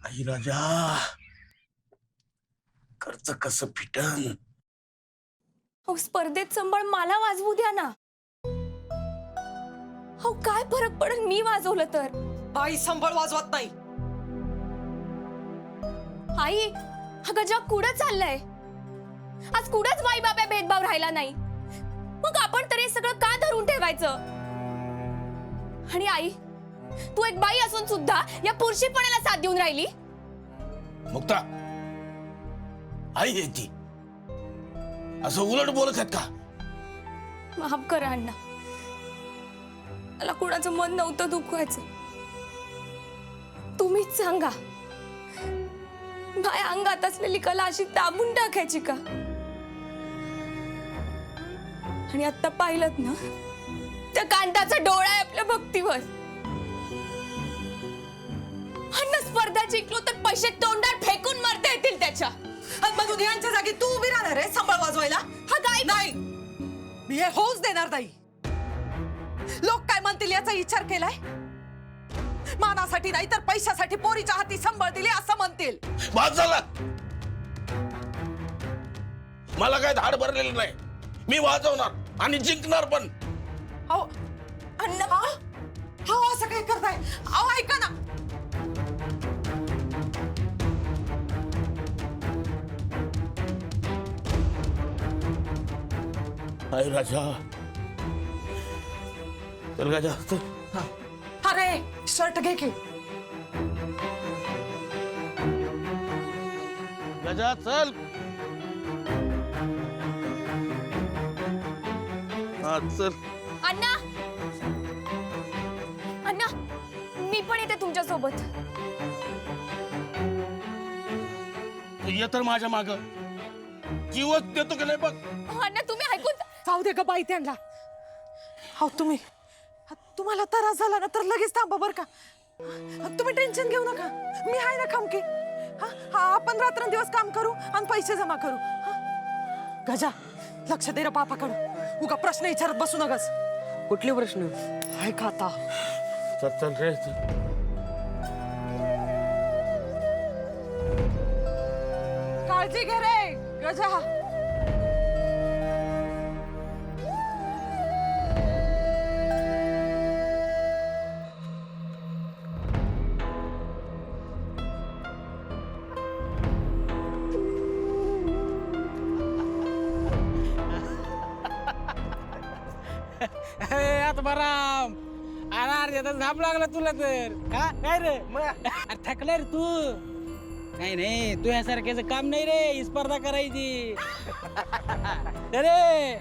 आई राजा खर्च कसं फिटन? अहो स्पर्धेत संबळ मला वाजवू द्या ना. अहो काय फरक पडेल मी वाजवलं तर? बाई संबळ वाजवत नाही. आई हा गजा कुठं चाललंय? आज कुठंच बाई बाप्या भेदभाव राहिला नाही. मग आपण तरी सगळं का धरून ठेवायचं? आणि आई तू एक बाई असून सुद्धा या पुरुषीपणाला साथ देऊन राहिली. मुक्ता आई आहे ती, असं उलट बोलत आहेत का? माफ करा अण्णा, मला कुणाचं मन नव्हतं दुखवायचं. तुम्हीच सांगा माझ्या अंगात असलेली कला अशी दाबून टाकायची का? आणि आता पाहिलंत ना त्या कांताचा डोळा आहे आपल्या भक्तीवर. अण्णा स्पर्धा जिंकलो तर पैसे तोंडात फेकून मरता येतील त्याच्या. म्हणून यांच्या जागी तू उभी राहणार आहे संबळ वाजवायला? हा काय नाही, मी हे होऊच देणार नाही. लोक काय म्हणतील याचा विचार केलाय? मानासाठी नाही तर पैशासाठी पोरीच्या हाती संबळ दिले असं म्हणतील. बाद झाला, मला काय धाड भरलेलं नाही. मी वाजवणार आणि जिंकणार पण. अहो अण्णा, अहो असं काय करताय? अहो ऐका ना. आई राजा चल राजा चल. अरे शर्ट घे की. राजा चल. हा चल. अण्णा अण्णा मी पण येते तुमच्या सोबत. ये तर माझ्या माग जीवच देतो की नाही बघ. अण्णा तुम्ही ऐकून जाऊ दे ग बाई त्यांना. हो तुम्हाला त्रास झाला ना तर लगेच थांबा बर का. तुम्ही टेन्शन घेऊ नका, मी आहे ना खमकी. हा आपण रात्रंदिवस काम करू आणि पैसे जमा करू. गजा लक्ष दे रे बापाकडं. उगा प्रश्न विचारत बसू नकस. कुठले प्रश्न? ऐका आता. चल चल रे चल. काळजी घे रे गजा. आत्माराम, अरे अर्ध्यातच झाप लागला तुला तर. हा काय रे थकलाय रे तू? नाही नाही, तू यासारख्याच काम नाही रे, ही स्पर्धा करायची. अरे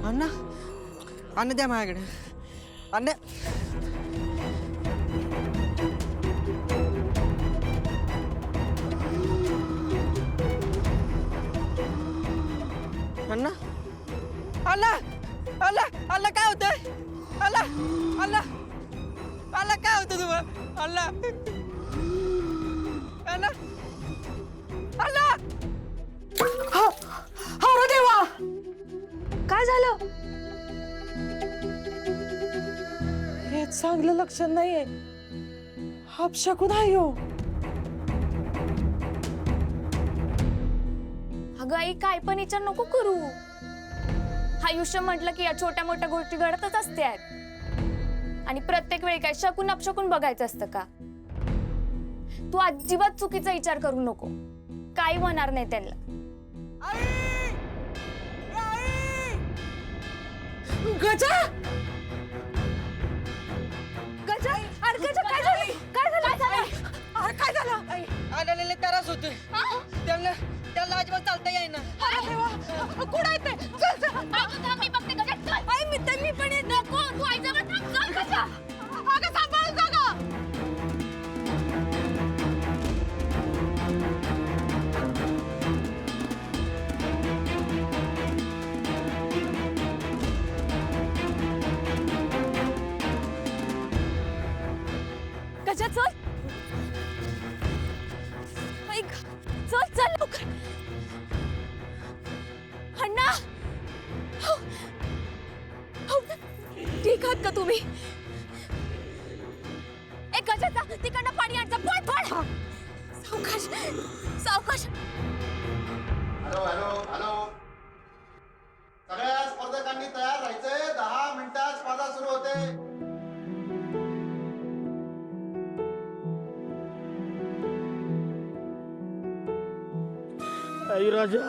अण्णा, अन्न द्या माझ्याकडे. अन्न अण्णा, अल्ला अल्ला अल्ला काय होतंय? अल्ला अल्ला अल्ला काय होतं तुम्हाला? अल्ला अल्ला अल्ला. अरे देवा, काय झालं? हे चांगलं लक्षण नाहीये. हापशाकून आहे हो. अगं आई काय पण विचार नको करू. आयुष्य म्हटलं की या छोट्या मोठ्या गोष्टी घडतच असतात. आणि प्रत्येक वेळी काय शकून अपशकून बघायचं असतं का? तू अजिबात चुकीचा विचार करू नको, काही होणार नाही त्यांना. गजा गजा, अरे गजा काय झालं? काय झालं? अरे काय झालं? आलेले त्रास होतोय त्यांना, त्याला अजिबात चालता येईना. अरे देवा, कुठं आहे ते? चल चल. मी बघते गजा, चल. आई मी पण येत नको, तू आईजवळ थांब, चल गजा. अगं सांभाळून जा गं. गजा चल. ऐक, चल चल लवकर. अण्णा, ठीक आहात का तुम्ही? एक गजा जा तिकडनं पाणी आणजा पळ पळ सावकाश सावकाश हॅलो हॅलो हॅलो सगळ्या स्पर्धकांनी तयार राहायचंय 10 मिनिटात स्पर्धा सुरू होते. आई राजा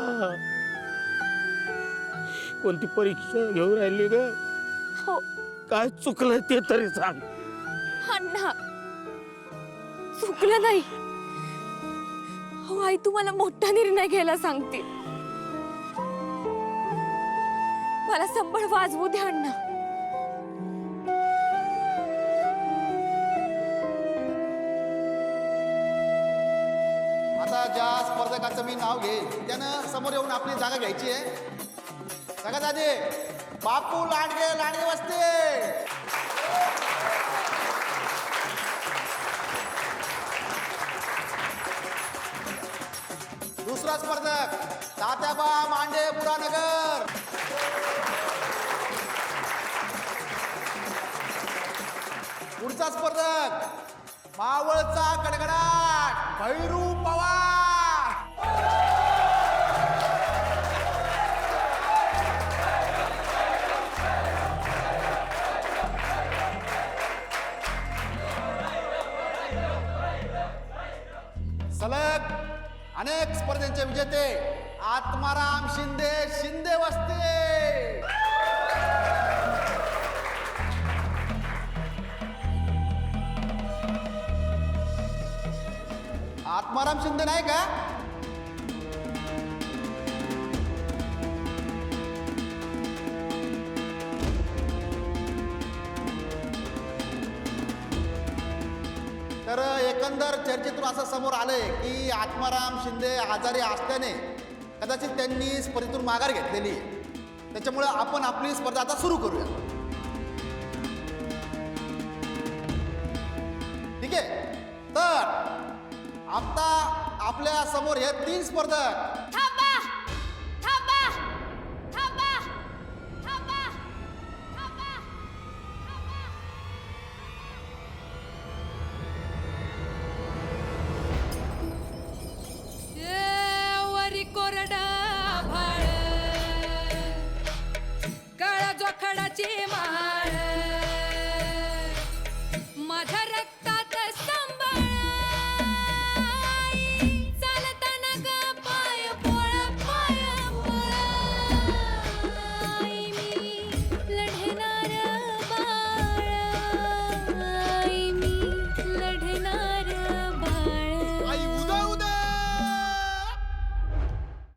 कोणती परीक्षा घेऊन राहिली ग? हो काय चुकलंय ते तरी सांग. अण्णा चुकलं नाही. हो आई तुम्हाला मोठा निर्णय घ्यायला सांगते. मला संबळ वाजवू द्या अण्णा. आता ज्या स्पर्धकाचं मी नाव घेईन त्यानं समोर येऊन आपली जागा घ्यायची आहे. सगळ्यात आधी बापू लांडगे लांडगे वस्ते. दुसरा स्पर्धक तात्याबा मांडे पुरानगर. पुढचा स्पर्धक मावळचा कडकडाट भैरू पवार. सलग अनेक स्पर्धेचे विजेते आत्माराम शिंदे शिंदे वस्ते. आत्माराम शिंदे नाही का? तर एकंदर चर्चेतून असं समोर आलंय की आत्माराम शिंदे आजारी असल्याने कदाचित त्यांनी स्पर्धेतून माघार घेतलेली आहे. त्याच्यामुळे आपण आपली स्पर्धा आता सुरू करूया. ठीक आहे. तर आता आपल्या समोर हे 3 स्पर्धक.